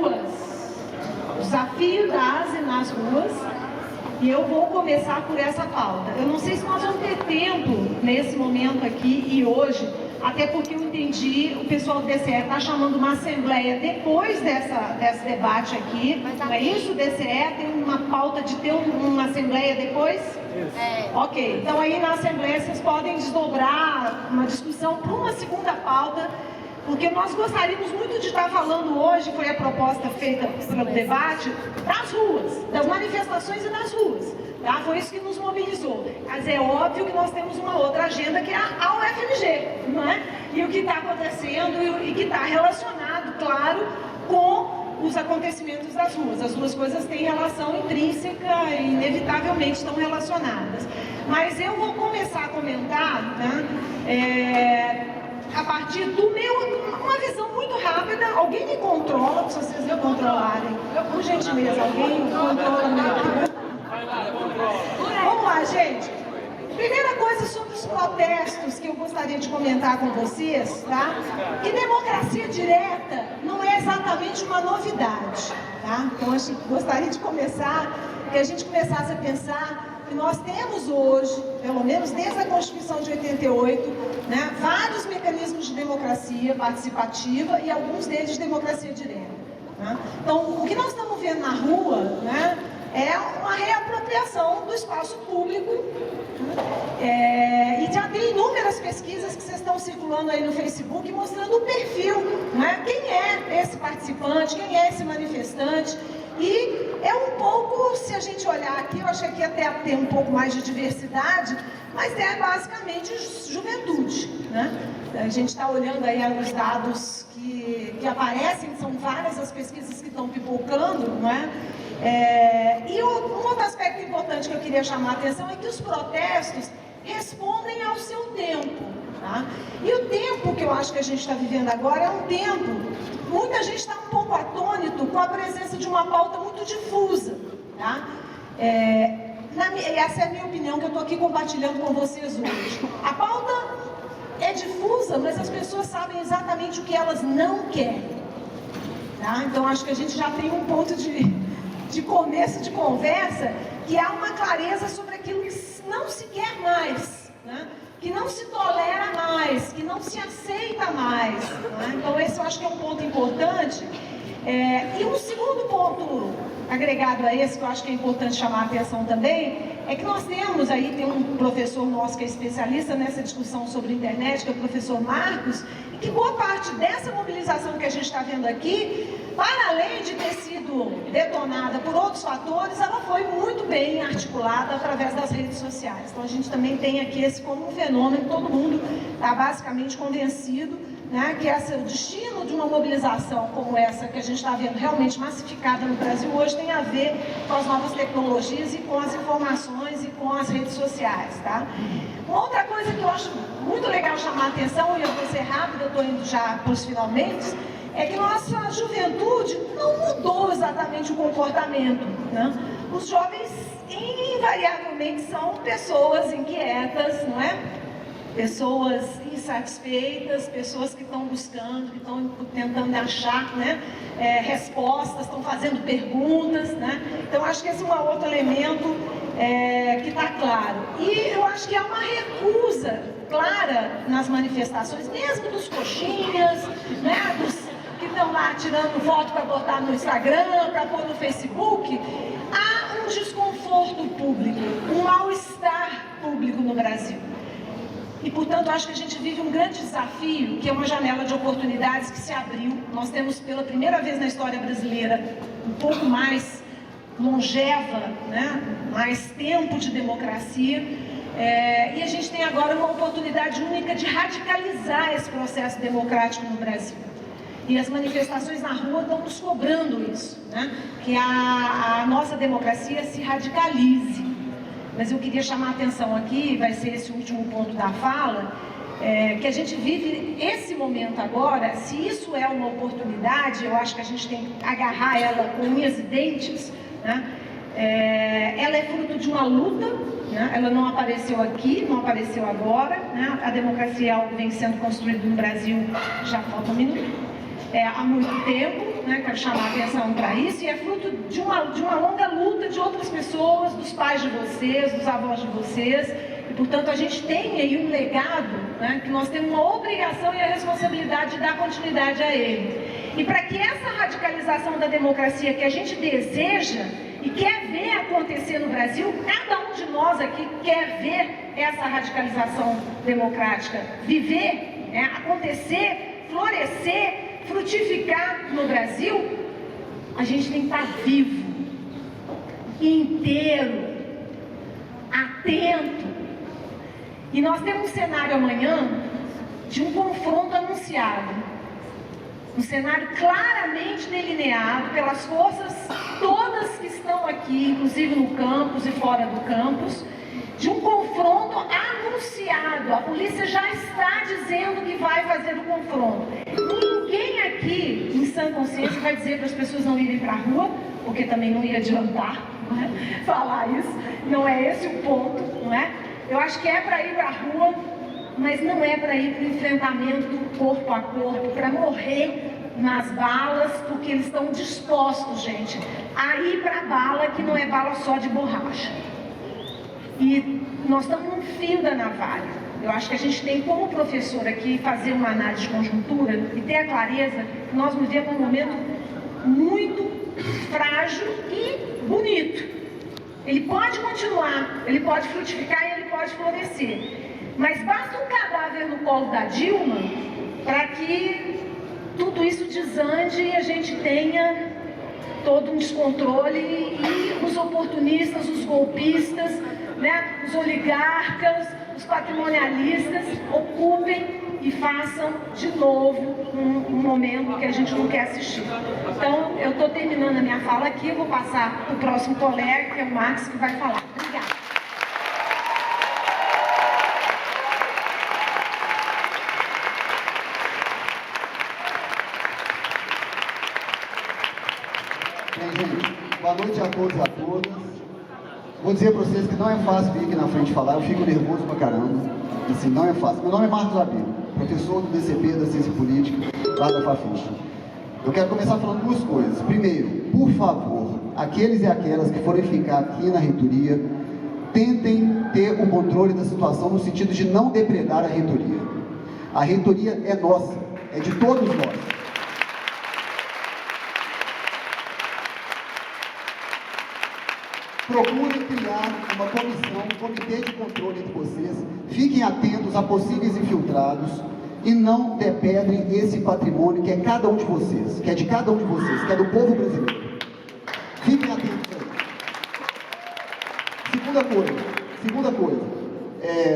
ruas. O desafio da ASE nas ruas. E eu vou começar por essa pauta. Eu não sei se nós vamos ter tempo nesse momento aqui e hoje, até porque eu entendi, o pessoal do DCE está chamando uma assembleia depois desse debate aqui. Não é isso? O DCE tem uma pauta de ter uma assembleia depois? É. Ok, então aí na assembleia vocês podem desdobrar uma discussão para uma segunda pauta, porque nós gostaríamos muito de estar falando hoje, foi a proposta feita pelo debate, das ruas, das manifestações e das ruas. Tá? Foi isso que nos mobilizou. Mas é óbvio que nós temos uma outra agenda, que é a UFMG, não é? E o que está acontecendo e que está relacionado, claro, com os acontecimentos das ruas. As duas coisas têm relação intrínseca e inevitavelmente estão relacionadas. Mas eu vou começar a comentar, né, a partir do uma visão muito rápida. Alguém me controla, se vocês me controlarem, por gentileza, alguém controla meu. Vamos lá, gente. Primeira coisa sobre os protestos que eu gostaria de comentar com vocês, tá? Que democracia direta não é exatamente uma novidade, tá? Então, eu gostaria de começar, que a gente começasse a pensar que nós temos hoje, pelo menos desde a Constituição de 88, né, vários mecanismos de democracia participativa e alguns deles de democracia direta. Né? Então, o que nós estamos vendo na rua, né, é uma reapropriação do espaço público, e já tem inúmeras pesquisas que vocês estão circulando aí no Facebook mostrando o perfil, né? Quem é esse participante, quem é esse manifestante. E é um pouco, se a gente olhar aqui, eu achei que ia até ter um pouco mais de diversidade, mas é basicamente juventude, né? A gente está olhando aí os dados que aparecem, são várias as pesquisas que estão pipocando, não é? E um outro aspecto importante que eu queria chamar a atenção é que os protestos respondem ao seu tempo, tá? E o tempo que eu acho que a gente está vivendo agora é um tempo, muita gente está um pouco atônito com a presença de uma pauta muito difusa, tá? Essa é a minha opinião que eu estou aqui compartilhando com vocês hoje. A pauta é difusa, mas as pessoas sabem exatamente o que elas não querem, tá? Então acho que a gente já tem um ponto de começo de conversa, que há uma clareza sobre aquilo que não se quer mais, né? Que não se tolera mais, que não se aceita mais. Né? Então esse eu acho que é um ponto importante. E um segundo ponto agregado a esse, que eu acho que é importante chamar a atenção também, é que nós temos aí, tem um professor nosso que é especialista nessa discussão sobre internet, que é o professor Marcos, e que boa parte dessa mobilização que a gente está vendo aqui, para além de ter sido detonada por outros fatores, ela foi muito bem articulada através das redes sociais. Então a gente também tem aqui esse como um fenômeno, todo mundo está basicamente convencido, né, que o destino de uma mobilização como essa que a gente está vendo realmente massificada no Brasil hoje tem a ver com as novas tecnologias e com as informações e com as redes sociais, tá? Uma outra coisa que eu acho muito legal chamar a atenção, e eu vou ser rápida, eu estou indo já para os finalmente, é que nossa juventude não mudou exatamente o comportamento, né? Os jovens invariavelmente são pessoas inquietas, não é? Pessoas insatisfeitas, pessoas que estão buscando, que estão tentando achar, né, respostas, estão fazendo perguntas, né? Então acho que esse é um outro elemento que está claro. E eu acho que há uma recusa clara nas manifestações, mesmo dos coxinhas, né, dos que estão lá tirando foto para botar no Instagram, para pôr no Facebook. Há um desconforto público, um mal-estar público no Brasil. E, portanto, acho que a gente vive um grande desafio, que é uma janela de oportunidades que se abriu. Nós temos, pela primeira vez na história brasileira, um pouco mais longeva, né? Mais tempo de democracia. E a gente tem agora uma oportunidade única de radicalizar esse processo democrático no Brasil. E as manifestações na rua estão nos cobrando isso, né? Que a nossa democracia se radicalize. Mas eu queria chamar a atenção aqui, vai ser esse o último ponto da fala, que a gente vive esse momento agora. Se isso é uma oportunidade, eu acho que a gente tem que agarrar ela com unhas e dentes, né? Ela é fruto de uma luta, né? Ela não apareceu aqui, não apareceu agora, né? A democracia é algo que vem sendo construído no Brasil, já falta um minuto, há muito tempo. né, quero chamar a atenção para isso, e é fruto de uma longa luta de outras pessoas, dos pais de vocês, dos avós de vocês, e portanto a gente tem aí um legado, né, que nós temos uma obrigação e a responsabilidade de dar continuidade a ele. E para que essa radicalização da democracia que a gente deseja e quer ver acontecer no Brasil, cada um de nós aqui quer ver essa radicalização democrática viver, né, acontecer, florescer, frutificar no Brasil, a gente tem que estar vivo, inteiro, atento. E nós temos um cenário amanhã de um confronto anunciado. Um cenário claramente delineado pelas forças todas que estão aqui, inclusive no campus e fora do campus, de um confronto anunciado. A polícia já está dizendo que vai fazer o confronto. Ninguém aqui, em sã consciência, vai dizer para as pessoas não irem para a rua, porque também não ia adiantar, não é? Falar isso. Não é esse o ponto, não é? Eu acho que é para ir para a rua, mas não é para ir para o enfrentamento corpo a corpo, para morrer nas balas, porque eles estão dispostos, gente, a ir para a bala, que não é bala só de borracha. E nós estamos no fio da navalha. Eu acho que a gente tem, como professor aqui, fazer uma análise de conjuntura e ter a clareza que nós vivemos um momento muito frágil e bonito. Ele pode continuar, ele pode frutificar e ele pode florescer. Mas basta um cadáver no colo da Dilma para que tudo isso desande e a gente tenha todo um descontrole e os oportunistas, os golpistas, né, os oligarcas, os patrimonialistas ocupem e façam de novo um momento que a gente não quer assistir. Então, eu estou terminando a minha fala aqui, eu vou passar para o próximo colega, que é o Marcos, que vai falar. Obrigada. Bem, gente, boa noite a todos e a todas. Vou dizer para vocês que não é fácil vir aqui na frente falar, eu fico nervoso pra caramba. Assim, não é fácil. Meu nome é Marcos Abel, professor do DCP, da Ciência Política, lá da Fafiche. Eu quero começar falando duas coisas. Primeiro, por favor, aqueles e aquelas que forem ficar aqui na reitoria, tentem ter o controle da situação no sentido de não depredar a reitoria. A reitoria é nossa, é de todos nós. Procurem criar uma comissão, um comitê de controle entre vocês, fiquem atentos a possíveis infiltrados e não depedrem esse patrimônio que é cada um de vocês, que é de cada um de vocês, que é do povo brasileiro. Fiquem atentos aí. Segunda coisa,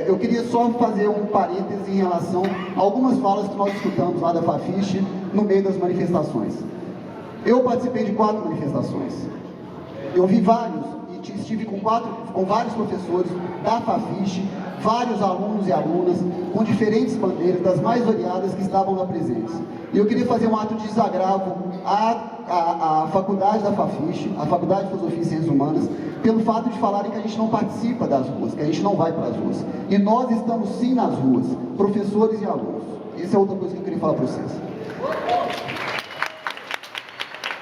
eu queria só fazer um parêntese em relação a algumas falas que nós escutamos lá da Fafiche no meio das manifestações. Eu participei de 4 manifestações. Eu vi vários, estive com vários professores da Fafiche, vários alunos e alunas, com diferentes bandeiras, das mais variadas que estavam lá presentes. E eu queria fazer um ato de desagravo à faculdade da Fafiche, à Faculdade de Filosofia e Ciências Humanas, pelo fato de falarem que a gente não participa das ruas, que a gente não vai para as ruas. E nós estamos sim nas ruas, professores e alunos. Essa é outra coisa que eu queria falar para vocês.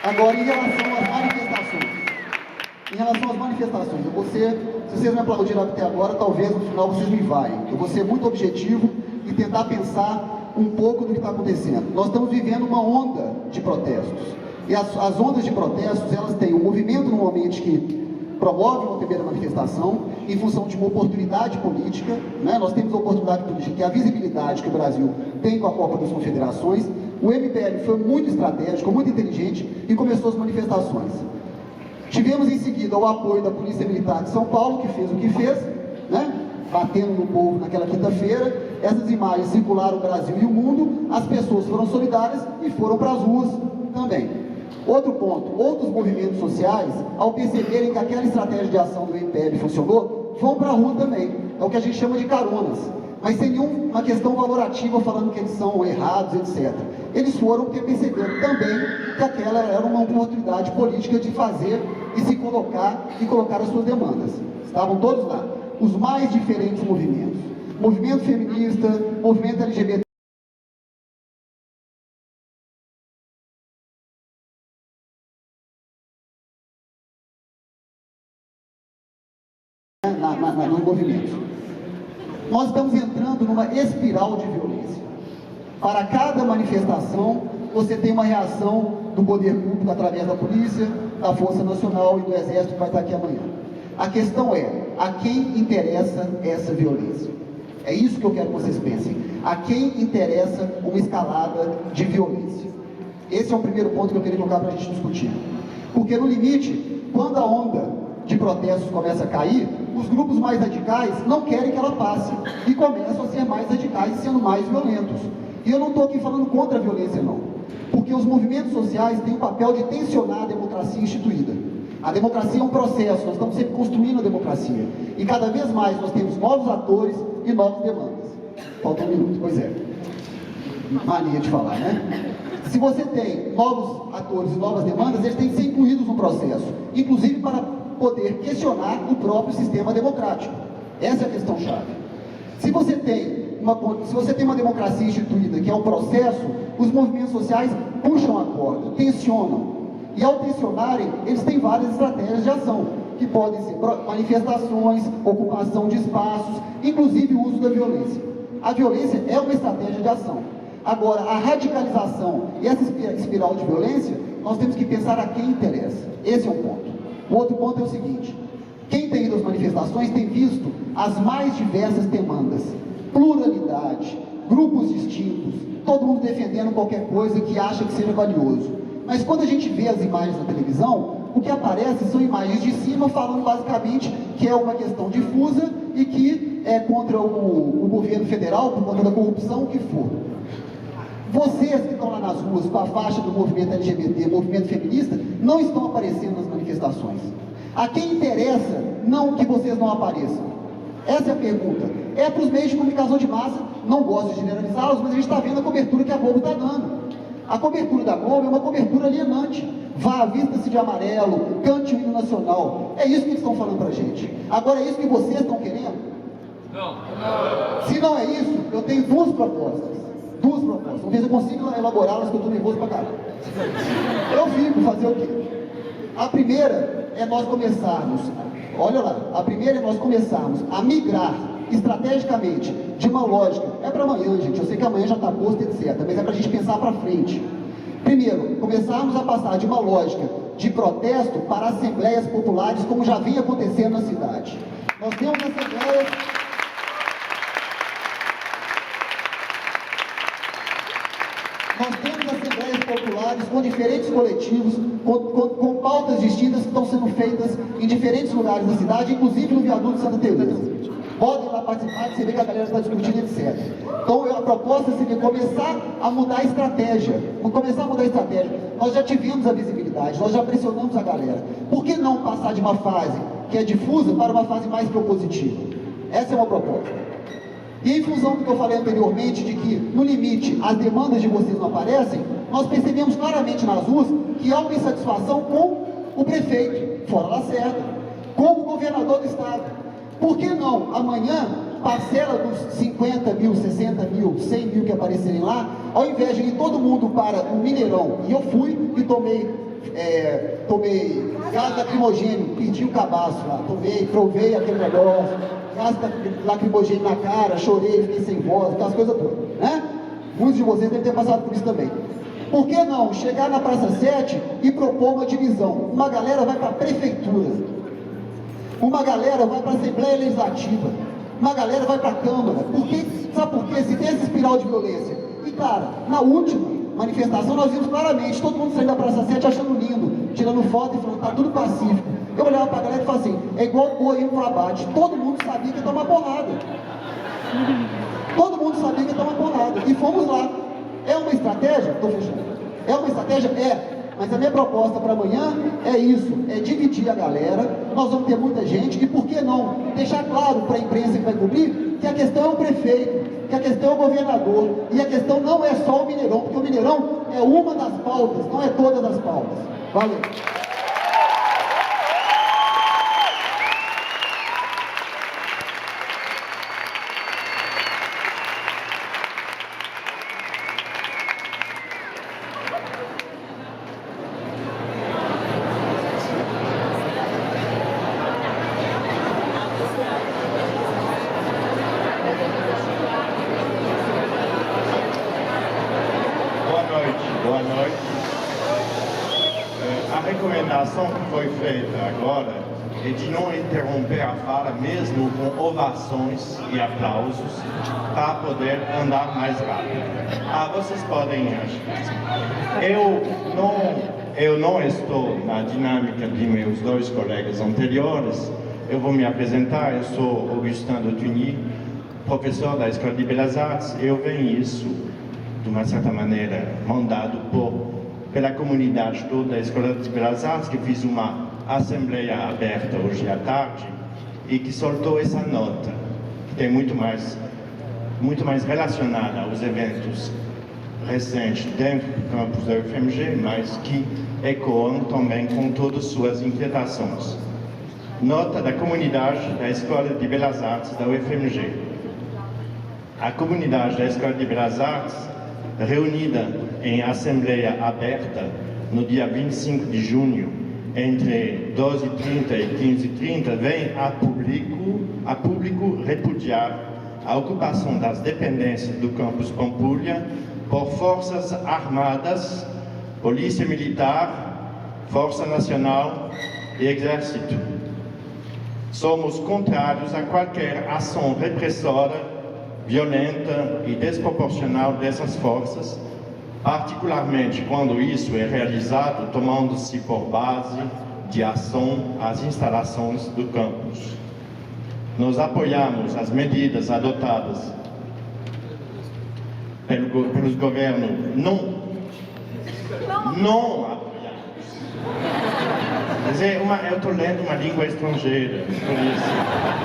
Agora, em relação às manifestações. Se vocês me aplaudiram até agora, talvez no final vocês me vaiam. Eu vou ser muito objetivo e tentar pensar um pouco do que está acontecendo. Nós estamos vivendo uma onda de protestos. E as ondas de protestos, elas têm um movimento normalmente que promove uma primeira manifestação em função de uma oportunidade política, né? Nós temos a oportunidade política, que é a visibilidade que o Brasil tem com a Copa das Confederações. O MPL foi muito estratégico, muito inteligente e começou as manifestações. Tivemos em seguida o apoio da Polícia Militar de São Paulo, que fez o que fez, né? Batendo no povo naquela quinta-feira. Essas imagens circularam o Brasil e o mundo, as pessoas foram solidárias e foram para as ruas também. Outro ponto, outros movimentos sociais, ao perceberem que aquela estratégia de ação do MPL funcionou, vão para a rua também. É o que a gente chama de caronas, mas sem nenhuma questão valorativa falando que eles são errados, etc. Eles foram porque perceberam também que aquela era uma oportunidade política de fazer e se colocar e colocar as suas demandas. Estavam todos lá, os mais diferentes movimentos. Movimento feminista, movimento LGBT, movimentos. Nós estamos entrando numa espiral de violência. Para cada manifestação, você tem uma reação do poder público através da polícia, da Força Nacional e do Exército que vai estar aqui amanhã. A questão é, a quem interessa essa violência? É isso que eu quero que vocês pensem. A quem interessa uma escalada de violência? Esse é o primeiro ponto que eu queria colocar para a gente discutir. Porque no limite, quando a onda de protestos começa a cair, os grupos mais radicais não querem que ela passe e começam a ser mais radicais e sendo mais violentos. E eu não estou aqui falando contra a violência, não. Porque os movimentos sociais têm o papel de tensionar a democracia instituída. A democracia é um processo, nós estamos sempre construindo a democracia. E cada vez mais nós temos novos atores e novas demandas. Falta um minuto, pois é. Mania de falar, né? Se você tem novos atores e novas demandas, eles têm que ser incluídos no processo. Inclusive para poder questionar o próprio sistema democrático. Essa é a questão-chave. Se você tem uma democracia instituída, que é um processo, os movimentos sociais puxam a corda, tensionam. E ao tensionarem, eles têm várias estratégias de ação, que podem ser manifestações, ocupação de espaços, inclusive o uso da violência. A violência é uma estratégia de ação. Agora, a radicalização e essa espiral de violência, nós temos que pensar a quem interessa. Esse é um ponto. O outro ponto é o seguinte: quem tem ido às manifestações tem visto as mais diversas demandas, pluralidade, grupos distintos, todo mundo defendendo qualquer coisa que acha que seja valioso. Mas quando a gente vê as imagens na televisão, o que aparece são imagens de cima falando basicamente que é uma questão difusa e que é contra o governo federal, por conta da corrupção, o que for. Vocês que estão lá nas ruas com a faixa do movimento LGBT, movimento feminista, não estão aparecendo nas manifestações. A quem interessa não que vocês não apareçam? Essa é a pergunta. É para os meios de comunicação de massa, não gosto de generalizá-los, mas a gente está vendo a cobertura que a Globo está dando. A cobertura da Globo é uma cobertura alienante. Vá, vista-se de amarelo, cante o hino nacional. É isso que eles estão falando para a gente. Agora, é isso que vocês estão querendo? Não. Se não é isso, eu tenho duas propostas. Vamos ver se eu consigo elaborá-las, que eu estou nervoso pra caramba. Eu fico, fazer o quê? A primeira é nós começarmos, olha lá, a migrar estrategicamente de uma lógica, é para amanhã, gente, eu sei que amanhã já está posto, etc., mas é para a gente pensar para frente. Primeiro, começarmos a passar de uma lógica de protesto para assembleias populares, como já vinha acontecendo na cidade. Nós temos assembleias... Nós temos assembleias populares com diferentes coletivos, com pautas distintas que estão sendo feitas em diferentes lugares da cidade, inclusive no viaduto de Santa Teresa. Podem lá participar, você vê que a galera está discutindo, etc. Então, a proposta seria começar a mudar a estratégia. Nós já tivemos a visibilidade, nós já pressionamos a galera. Por que não passar de uma fase que é difusa para uma fase mais propositiva? Essa é uma proposta. E em função do que eu falei anteriormente, de que, no limite, as demandas de vocês não aparecem, nós percebemos claramente nas ruas que há uma insatisfação com o prefeito, fora Lacerda, com o governador do estado. Por que não, amanhã, parcela dos 50 mil, 60 mil, 100 mil que aparecerem lá, ao invés de ir todo mundo para o Mineirão, e eu fui e tomei gás lacrimogêneo, pedi o cabaço lá, provei aquele negócio, gás lacrimogêneo na cara, chorei, fiquei sem voz, aquelas coisas todas, né? Muitos de vocês devem ter passado por isso também. Por que não chegar na Praça 7 e propor uma divisão? Uma galera vai para a prefeitura, uma galera vai para a Assembleia Legislativa, uma galera vai para a Câmara. Sabe por quê? Se tem essa espiral de violência. E cara, na última manifestação nós vimos claramente todo mundo saindo da Praça 7 achando lindo, tirando foto e falando, tá tudo pacífico. Eu olhava para a galera e falava assim, é igual boi indo para o abate, todo mundo sabia que ia tomar porrada. Todo mundo sabia que ia tomar porrada. E fomos lá. É uma estratégia? Estou fechando. É uma estratégia? É. Mas a minha proposta para amanhã é isso, é dividir a galera, nós vamos ter muita gente, e por que não deixar claro para a imprensa que vai cobrir que a questão é o prefeito, que a questão é o governador, e a questão não é só o Mineirão, porque o Mineirão é uma das pautas, não é todas as pautas. Valeu! recomendação que foi feita agora é de não interromper a fala, mesmo com ovações e aplausos, para poder andar mais rápido. Vocês podem achar. Eu não estou na dinâmica de meus dois colegas anteriores. Eu vou me apresentar. Eu sou Augustin de Thuny, professor da Escola de Belas Artes. Eu venho isso, de uma certa maneira, mandado pela comunidade toda da Escola de Belas Artes, que fiz uma assembleia aberta hoje à tarde e que soltou essa nota, que tem muito mais relacionada aos eventos recentes dentro do campus da UFMG, mas que ecoam também com todas suas inquietações. Nota da comunidade da Escola de Belas Artes da UFMG. A comunidade da Escola de Belas Artes, reunida em assembleia aberta no dia 25 de junho, entre 12h30 e 15h30, vem a público repudiar a ocupação das dependências do campus Pampulha por forças armadas, Polícia Militar, Força Nacional e Exército. Somos contrários a qualquer ação repressora, violenta e desproporcional dessas forças, particularmente quando isso é realizado tomando-se por base de ação as instalações do campus. Nós apoiamos as medidas adotadas pelos governos, não apoiamos. Mas eu estou lendo uma língua estrangeira, por isso.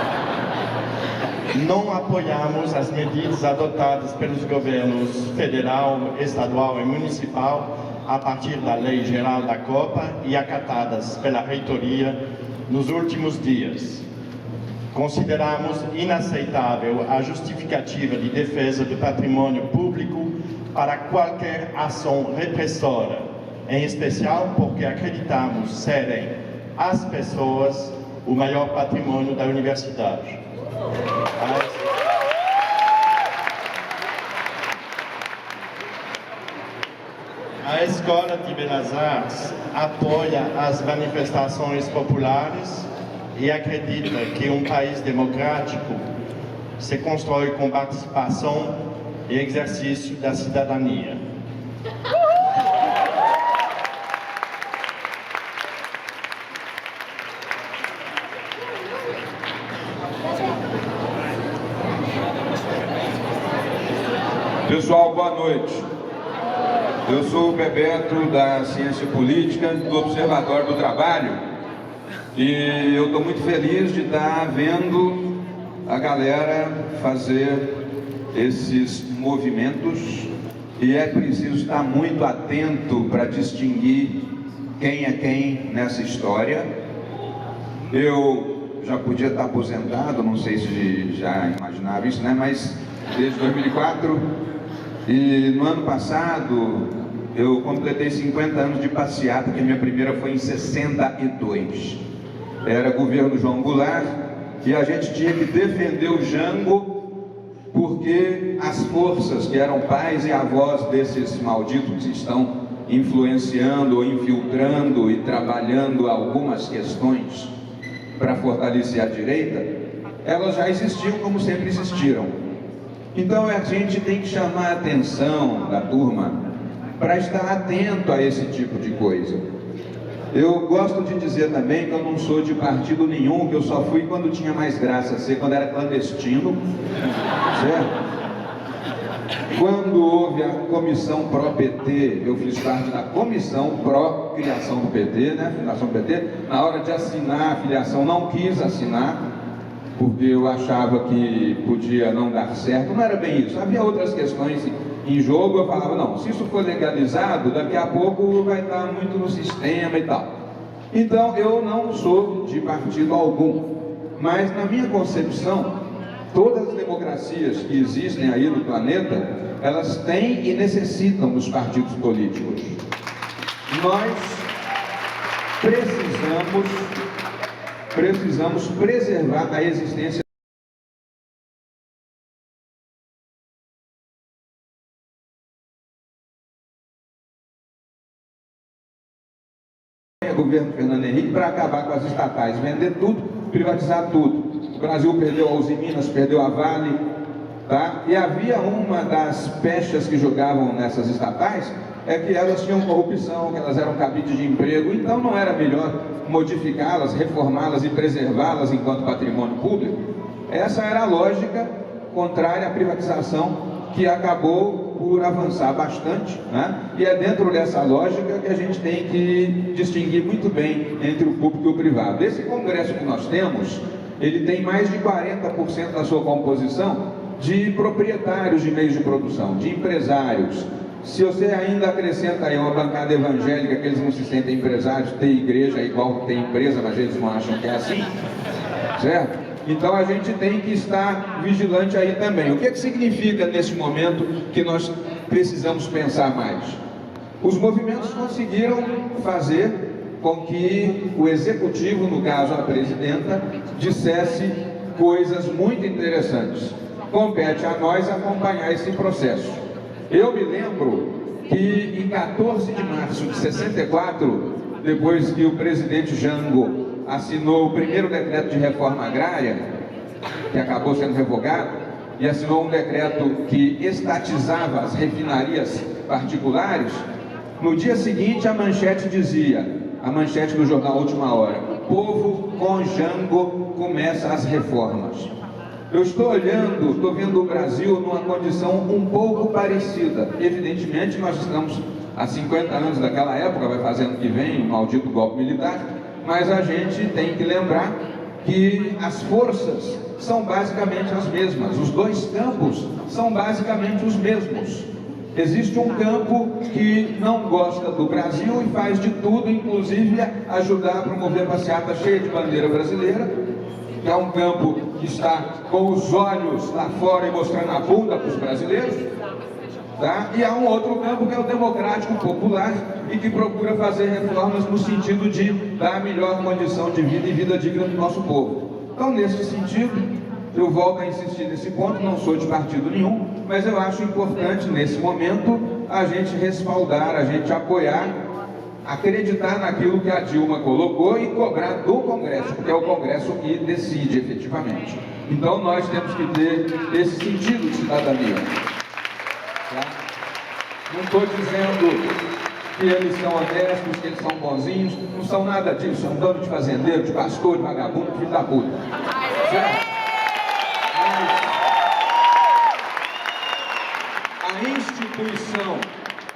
Não apoiamos as medidas adotadas pelos governos federal, estadual e municipal a partir da Lei Geral da Copa e acatadas pela reitoria nos últimos dias. Consideramos inaceitável a justificativa de defesa do patrimônio público para qualquer ação repressora, em especial porque acreditamos serem as pessoas o maior patrimônio da universidade. A Escola de Belas Artes apoia as manifestações populares e acredita que um país democrático se constrói com participação e exercício da cidadania. Pessoal, boa noite. Eu sou o Bebeto da Ciência Política do Observatório do Trabalho e eu estou muito feliz de estar vendo a galera fazer esses movimentos e é preciso estar muito atento para distinguir quem é quem nessa história. Eu já podia estar aposentado, não sei se já imaginava isso, né? Mas desde 2004 e no ano passado eu completei 50 anos de passeata, que a minha primeira foi em 62. Era governo João Goulart e a gente tinha que defender o Jango porque as forças que eram pais e avós desses malditos que estão influenciando ou infiltrando e trabalhando algumas questões para fortalecer a direita, elas já existiam como sempre existiram. Então a gente tem que chamar a atenção da turma para estar atento a esse tipo de coisa. Eu gosto de dizer também que eu não sou de partido nenhum, que eu só fui quando tinha mais graça ser, quando era clandestino, certo? Quando houve a comissão pró-PT, eu fiz parte da comissão pró-criação do PT, né? Fundação do PT. Na hora de assinar a filiação, não quis assinar, porque eu achava que podia não dar certo. Não era bem isso, havia outras questões em jogo. Eu falava, não, se isso for legalizado, daqui a pouco vai estar muito no sistema e tal. Então eu não sou de partido algum, mas na minha concepção, todas as democracias que existem aí no planeta, elas têm e necessitam dos partidos políticos. Nós precisamos preservar a existência governo Fernando Henrique para acabar com as estatais, vender tudo, privatizar tudo. O Brasil perdeu a Usiminas, perdeu a Vale, tá? E havia uma das pechas que jogavam nessas estatais, é que elas tinham corrupção, que elas eram cabide de emprego, então não era melhor modificá-las, reformá-las e preservá-las enquanto patrimônio público? Essa era a lógica contrária à privatização, que acabou por avançar bastante, né? E é dentro dessa lógica que a gente tem que distinguir muito bem entre o público e o privado. Esse congresso que nós temos, ele tem mais de 40% da sua composição de proprietários de meios de produção, de empresários. Se você ainda acrescenta aí uma bancada evangélica, que eles não se sentem empresários, tem igreja igual tem empresa, mas eles não acham que é assim, certo? Então a gente tem que estar vigilante aí também. O que significa nesse momento que nós precisamos pensar mais? Os movimentos conseguiram fazer com que o executivo, no caso a presidenta, dissesse coisas muito interessantes. Compete a nós acompanhar esse processo. Eu me lembro que em 14 de março de 64, depois que o presidente Jango assinou o primeiro decreto de reforma agrária, que acabou sendo revogado, e assinou um decreto que estatizava as refinarias particulares, no dia seguinte a manchete dizia, a manchete do jornal Última Hora: povo com Jango começa as reformas. Eu estou olhando, estou vendo o Brasil numa condição um pouco parecida. Evidentemente nós estamos há 50 anos daquela época, vai fazer ano que vem o maldito golpe militar, mas a gente tem que lembrar que as forças são basicamente as mesmas, os dois campos são basicamente os mesmos. Existe um campo que não gosta do Brasil e faz de tudo, inclusive ajudar a promover passeata cheia de bandeira brasileira, que é um campo que está com os olhos lá fora e mostrando a bunda para os brasileiros, tá? E há um outro campo que é o democrático popular e que procura fazer reformas no sentido de dar a melhor condição de vida e vida digna do nosso povo. Então, nesse sentido, eu volto a insistir nesse ponto, não sou de partido nenhum, mas eu acho importante, nesse momento, a gente respaldar, a gente apoiar, acreditar naquilo que a Dilma colocou e cobrar do Congresso, porque é o Congresso que decide efetivamente. Então, nós temos que ter esse sentido de cidadania. Tá? Não estou dizendo que eles são honestos, que eles são bonzinhos, não são nada disso, são dono de fazendeiro, de pastor, de vagabundo, de filho da puta. Certo? A instituição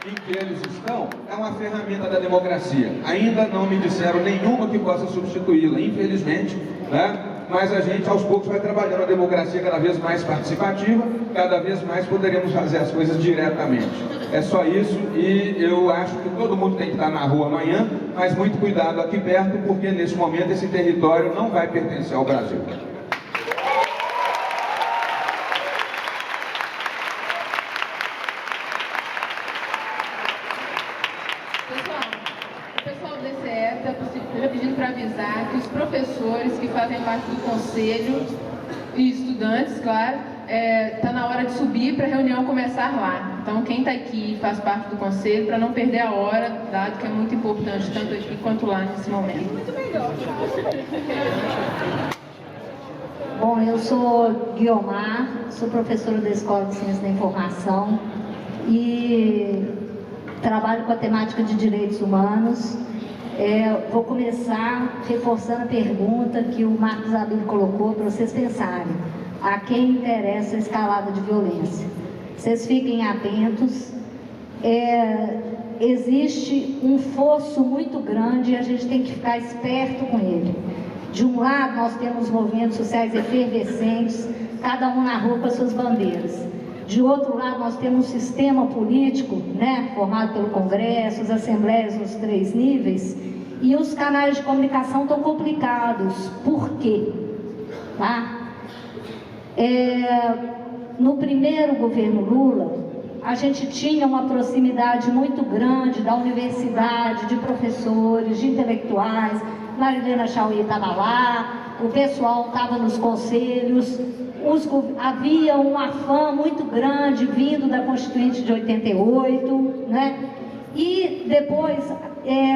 em que eles estão é uma ferramenta da democracia. Ainda não me disseram nenhuma que possa substituí-la, infelizmente, né? Mas a gente aos poucos vai trabalhando a democracia cada vez mais participativa, cada vez mais poderemos fazer as coisas diretamente. É só isso, e eu acho que todo mundo tem que estar na rua amanhã, mas muito cuidado aqui perto, porque nesse momento esse território não vai pertencer ao Brasil. Pedindo para avisar que os professores que fazem parte do conselho e estudantes, claro, está na hora de subir para a reunião começar lá. Então, quem está aqui e faz parte do conselho, para não perder a hora, dado que é muito importante, tanto aqui quanto lá nesse momento. Muito melhor. Bom, eu sou Guiomar, sou professora da Escola de Ciência da Informação e trabalho com a temática de direitos humanos. Vou começar reforçando a pergunta que o Marcos Abílio colocou para vocês pensarem. A quem interessa a escalada de violência? Vocês fiquem atentos. Existe um fosso muito grande e a gente tem que ficar esperto com ele. De um lado, nós temos movimentos sociais efervescentes, cada um na rua com as suas bandeiras. De outro lado, nós temos um sistema político, né, formado pelo Congresso, as assembleias nos 3 níveis, e os canais de comunicação estão complicados. Por quê? Tá? No primeiro governo Lula, a gente tinha uma proximidade muito grande da universidade, de professores, de intelectuais. Marilena Chauí estava lá, o pessoal estava nos conselhos. Havia um afã muito grande vindo da Constituinte de 88, né? E depois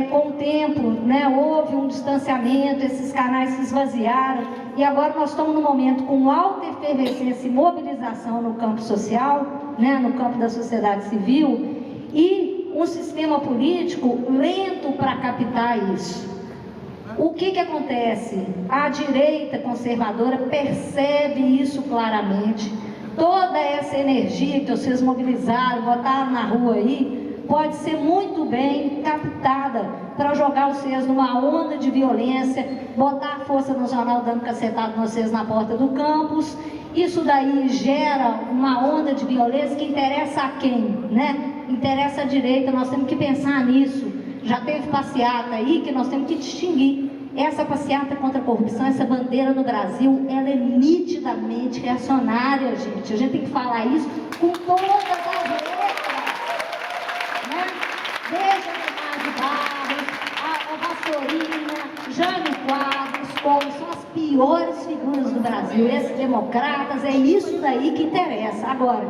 com o tempo, né, houve um distanciamento, esses canais se esvaziaram, e agora nós estamos num momento com alta efervescência e mobilização no campo social, né, no campo da sociedade civil, e um sistema político lento para captar isso. O que acontece? A direita conservadora percebe isso claramente. Toda essa energia que vocês mobilizaram, botaram na rua aí, pode ser muito bem captada para jogar vocês numa onda de violência, botar a força nacional dando cacetado vocês na porta do campus. Isso daí gera uma onda de violência que interessa a quem, né? Interessa a direita, nós temos que pensar nisso. Já teve passeata aí que nós temos que distinguir. Essa passeata contra a corrupção, essa bandeira no Brasil, ela é nitidamente reacionária, gente. A gente tem que falar isso com todas as letras, né? Veja Leonardo Barros, a Vassourina, Jânio Quadros, como são as piores figuras do Brasil. Esses democratas, é isso daí que interessa. Agora,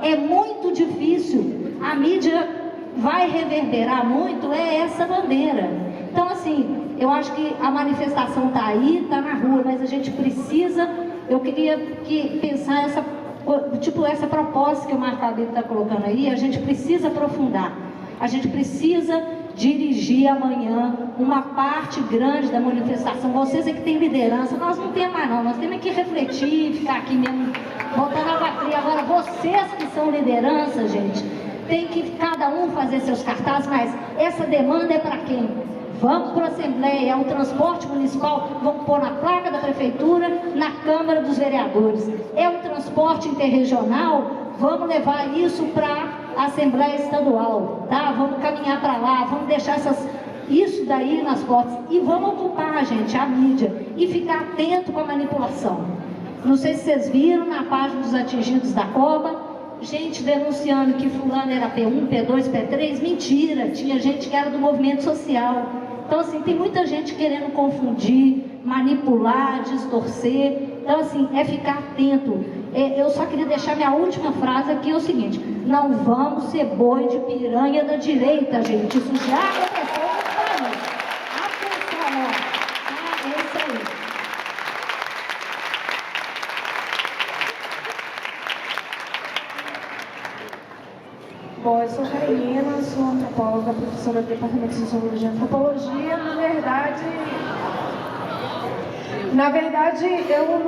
é muito difícil, a mídia vai reverberar muito, é essa bandeira. Então, assim, eu acho que a manifestação está aí, está na rua, mas a gente precisa, eu queria pensar essa proposta que o Marco Abílio está colocando aí, a gente precisa aprofundar, a gente precisa dirigir amanhã uma parte grande da manifestação. Vocês é que têm liderança, nós não temos mais não, nós temos que refletir, ficar aqui mesmo, botando água fria. Agora, vocês que são liderança, gente, tem que cada um fazer seus cartazes, mas essa demanda é para quem? Vamos para a Assembleia, é um transporte municipal, vamos pôr na placa da Prefeitura, na Câmara dos Vereadores. É um transporte interregional, vamos levar isso para a Assembleia Estadual, tá? Vamos caminhar para lá, vamos deixar isso daí nas portas e vamos ocupar, gente, a mídia e ficar atento com a manipulação. Não sei se vocês viram na página dos atingidos da Coba, gente denunciando que fulano era P1, P2, P3, mentira, tinha gente que era do movimento social. Então, assim, tem muita gente querendo confundir, manipular, distorcer. Então, assim, é ficar atento. Eu só queria deixar minha última frase aqui, é o seguinte: não vamos ser boi de piranha da direita, gente. Isso já aconteceu no país. Atenção, ó. É isso aí. Bom, eu sou Carolina, sou antropóloga, professora do Departamento de Sociologia e Antropologia. Na verdade, eu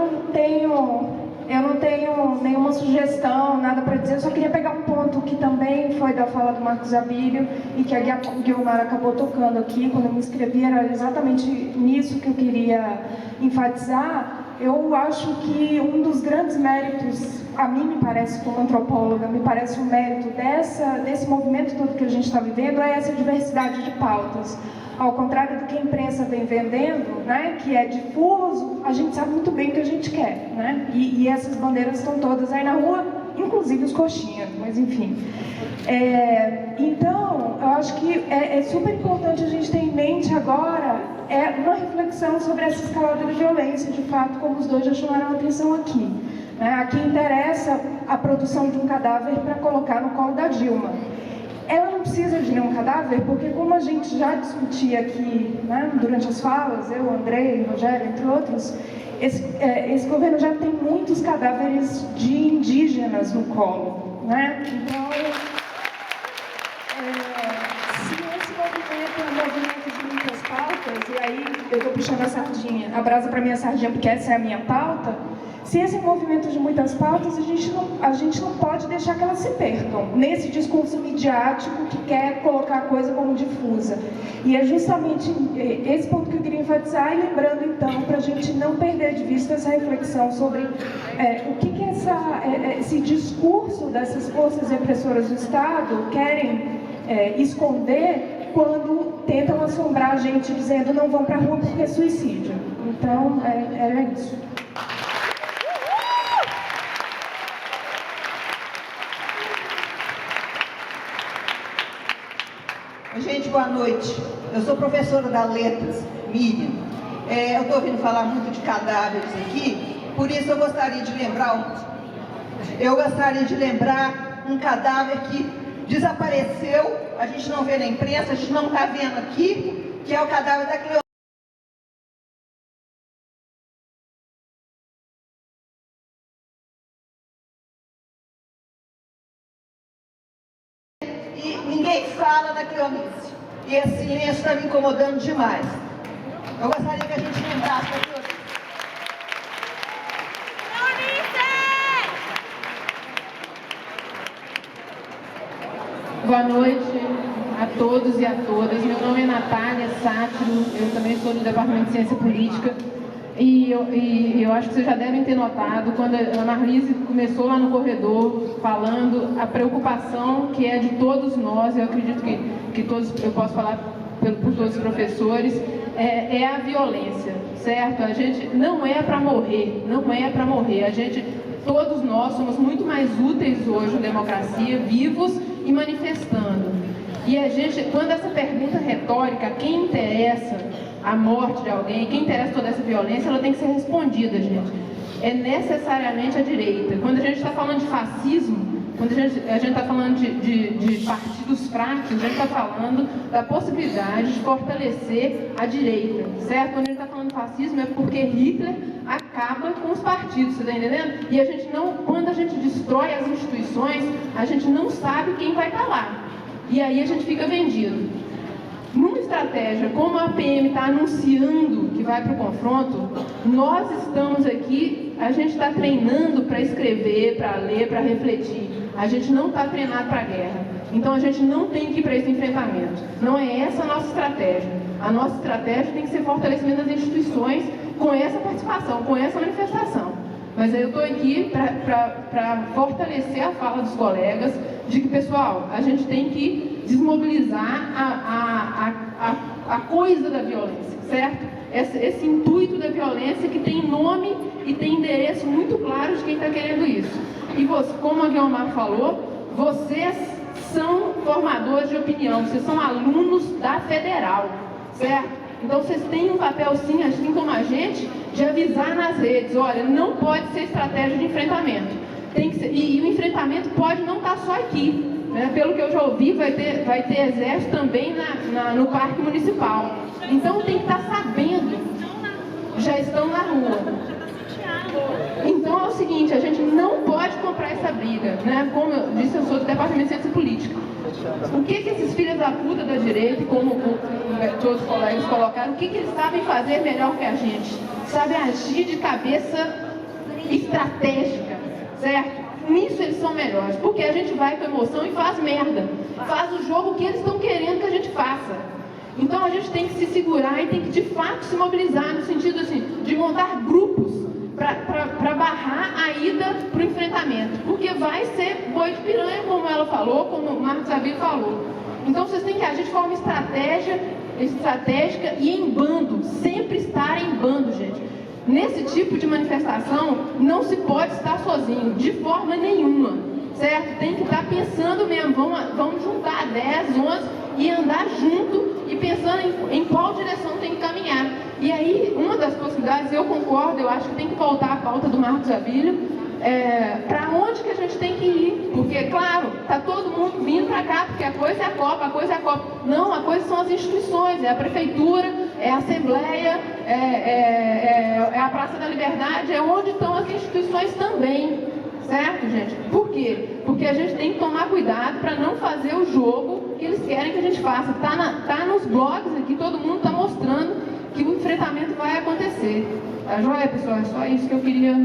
não tenho nenhuma sugestão, nada para dizer. Eu só queria pegar um ponto que também foi da fala do Marcos Abílio e que a Guiomar acabou tocando aqui. Quando eu me inscrevi, era exatamente nisso que eu queria enfatizar. Eu acho que um dos grandes méritos, a mim me parece como antropóloga, me parece um mérito desse movimento todo que a gente está vivendo, é essa diversidade de pautas. Ao contrário do que a imprensa vem vendendo, né, que é difuso, a gente sabe muito bem o que a gente quer, né? E essas bandeiras estão todas aí na rua, inclusive os coxinhas, mas enfim. Então, eu acho que é super importante a gente ter em mente agora uma reflexão sobre essa escalada de violência, de fato, como os dois já chamaram a atenção aqui. Né? Aqui interessa a produção de um cadáver para colocar no colo da Dilma. Ela não precisa de nenhum cadáver, porque como a gente já discutia aqui, né, durante as falas, eu, Andrei, Rogério, entre outros, esse governo já tem muitos cadáveres de indígenas no colo. Né? Então, se esse movimento é um movimento de muitas pautas, e aí eu estou puxando a brasa para minha sardinha, porque essa é a minha pauta. Se esse é um movimento de muitas pautas, a gente não pode deixar que elas se percam nesse discurso midiático que quer colocar a coisa como difusa. E é justamente esse ponto que eu queria enfatizar, e lembrando então, para a gente não perder de vista essa reflexão sobre o que esse discurso dessas forças repressoras do Estado querem esconder quando tentam assombrar a gente dizendo não vão para a rua porque é suicídio. Então, era isso. Gente, boa noite. Eu sou professora da Letras, Miriam. Eu estou ouvindo falar muito de cadáveres aqui, por isso eu gostaria de lembrar um cadáver que desapareceu, a gente não vê na imprensa, a gente não está vendo aqui, que é o cadáver da Cleonice. E ninguém fala da Cleonice. E esse silêncio está me incomodando demais. Eu gostaria que a gente lembrasse da Cleonice. Boa noite a todos e a todas. Meu nome é Natália Sátiro, eu também sou do Departamento de Ciência Política. E eu acho que vocês já devem ter notado, quando a Marlise começou lá no corredor, falando a preocupação que é de todos nós, eu acredito que todos, eu posso falar por todos os professores, é a violência, certo? A gente não é para morrer, não é para morrer. Todos nós somos muito mais úteis hoje na democracia, vivos e manifestando. E a gente, quando essa pergunta retórica, quem interessa a morte de alguém, quem interessa toda essa violência, ela tem que ser respondida, gente. É necessariamente a direita. Quando a gente está falando de fascismo, quando a gente está falando de partidos fracos, a gente está falando da possibilidade de fortalecer a direita, certo? Quando a gente está falando de fascismo é porque Hitler acaba com os partidos, você está entendendo? E a gente não, quando a gente destrói as instituições, a gente não sabe quem vai estar lá. E aí a gente fica vendido. Numa estratégia como a PM está anunciando que vai para o confronto, nós estamos aqui, a gente está treinando para escrever, para ler, para refletir. A gente não está treinado para a guerra. Então a gente não tem que ir para esse enfrentamento. Não é essa a nossa estratégia. A nossa estratégia tem que ser fortalecimento das instituições com essa participação, com essa manifestação. Mas eu estou aqui para fortalecer a fala dos colegas de que, pessoal, a gente tem que desmobilizar a coisa da violência, certo? Esse intuito da violência que tem nome e tem endereço muito claro de quem está querendo isso. E você, como a Guilmar falou, vocês são formadores de opinião, vocês são alunos da Federal, certo? Então vocês têm um papel sim, assim como a gente, de avisar nas redes, olha, não pode ser estratégia de enfrentamento. Tem que ser, e o enfrentamento pode não estar só aqui, né? Pelo que eu já ouvi, vai ter exército também no Parque Municipal. Então tem que estar sabendo, já estão na rua. Então é o seguinte, a gente não pode comprar essa briga, né? Como eu disse, eu sou do Departamento de Ciência Política. O que esses filhos da puta da direita, como todos os colegas colocaram, o que eles sabem fazer melhor que a gente? Sabem agir de cabeça estratégica, certo? Nisso eles são melhores, porque a gente vai com emoção e faz merda. Faz o jogo que eles estão querendo que a gente faça. Então a gente tem que se segurar e tem que de fato se mobilizar no sentido assim, de montar grupos para barrar a ida para o enfrentamento, porque vai ser boi de piranha, como ela falou, como o Marcos Abílio falou. Então vocês têm que agir de forma estratégica e em bando, sempre estar em bando, gente. Nesse tipo de manifestação, não se pode estar sozinho, de forma nenhuma, certo? Tem que estar pensando mesmo, vamos juntar 10, 11 e andar junto e pensando em qual direção tem que caminhar. E aí, uma das possibilidades, eu concordo, eu acho que tem que voltar a pauta do Marcos Abílio, para onde que a gente tem que ir, porque, claro, está todo mundo vindo para cá, porque a coisa é a Copa, a coisa é a Copa. Não, a coisa são as instituições, é a Prefeitura, é a Assembleia, é a Praça da Liberdade, é onde estão as instituições também, certo, gente? Por quê? Porque a gente tem que tomar cuidado para não fazer o jogo que eles querem que a gente faça. Tá nos blogs aqui, todo mundo está mostrando que o enfrentamento vai acontecer. Tá joia, pessoal? É só isso que eu queria